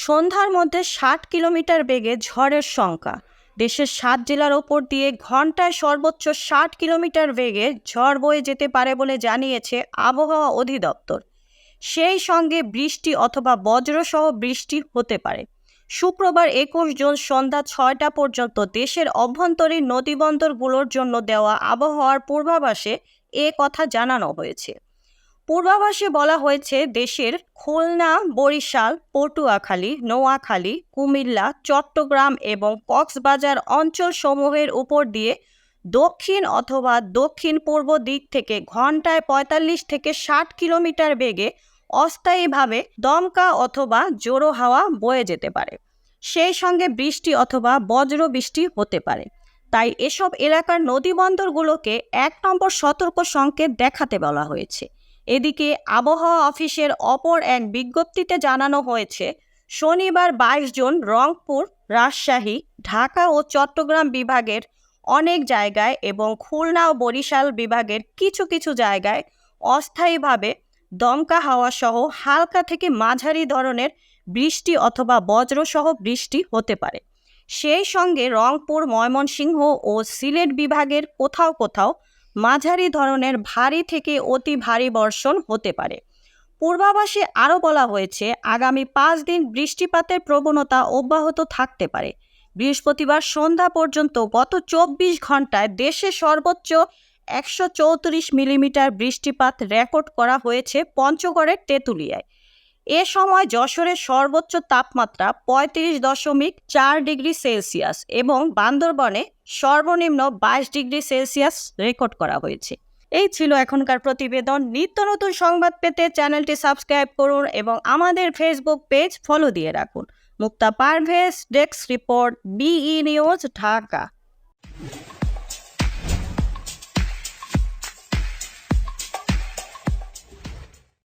সন্ধ্যার মধ্যে ৬০ কিলোমিটার বেগে ঝড়ের শঙ্কা। দেশের ৭ জেলার ওপর দিয়ে ঘন্টায় সর্বোচ্চ ৬০ কিলোমিটার বেগে ঝড় বয়ে যেতে পারে বলে জানিয়েছে আবহাওয়া অধিদপ্তর। সেই সঙ্গে বৃষ্টি অথবা বজ্রসহ বৃষ্টি হতে পারে। শুক্রবার ২১ জুন সন্ধ্যা ৬টা পর্যন্ত দেশের অভ্যন্তরীণ নদীবন্দরগুলোর জন্য দেওয়া আবহাওয়ার পূর্বাভাসে এ কথা জানানো হয়েছে। পূর্বাভাসে বলা হয়েছে, দেশের খুলনা, বরিশাল, পটুয়াখালী, নোয়াখালী, কুমিল্লা, চট্টগ্রাম এবং কক্সবাজার অঞ্চলসমূহের উপর দিয়ে দক্ষিণ অথবা দক্ষিণ পূর্ব দিক থেকে ঘন্টায় ৪৫ থেকে ৬০ কিলোমিটার বেগে অস্থায়ীভাবে দমকা অথবা জোড়ো হাওয়া বয়ে যেতে পারে। সেই সঙ্গে বৃষ্টি অথবা বজ্র বৃষ্টি হতে পারে। তাই এসব এলাকার নদীবন্দরগুলোকে ১ নম্বর সতর্ক সংকেত দেখাতে বলা হয়েছে। এদিকে আবহাওয়া অফিসের অপর এক বিজ্ঞপ্তিতে জানানো হয়েছে, শনিবার ২২ জুন রংপুর, রাজশাহী, ঢাকা ও চট্টগ্রাম বিভাগের অনেক জায়গায় এবং খুলনা ও বরিশাল বিভাগের কিছু কিছু জায়গায় অস্থায়ীভাবে দমকা হাওয়া সহ হালকা থেকে মাঝারি ধরনের বৃষ্টি অথবা বজ্রসহ বৃষ্টি হতে পারে। সেই সঙ্গে রংপুর, ময়মনসিংহ ও সিলেট বিভাগের কোথাও কোথাও মাঝারি ধরনের ভারী থেকে অতি ভারী বর্ষণ হতে পারে। পূর্বাভাসে আরও বলা হয়েছে, আগামী ৫ দিন বৃষ্টিপাতের প্রবণতা অব্যাহত থাকতে পারে। বৃহস্পতিবার সন্ধ্যা পর্যন্ত গত ২৪ ঘন্টায় দেশে সর্বোচ্চ ১৩৪ মিলিমিটার বৃষ্টিপাত রেকর্ড করা হয়েছে পঞ্চগড়ের তেঁতুলিয়ায়। এ সময় যশোরের সর্বোচ্চ তাপমাত্রা ৩৫.৪ ডিগ্রি সেলসিয়াস এবং বান্দরবনে সর্বনিম্ন ২২ ডিগ্রি সেলসিয়াস রেকর্ড করা হয়েছে। এই ছিল এখনকার প্রতিবেদন। নিত্য নতুন সংবাদ পেতে চ্যানেলটি সাবস্ক্রাইব করুন এবং আমাদের ফেসবুক পেজ ফলো দিয়ে রাখুন। Mukta Parvez, desk report, BE news, Dhaka.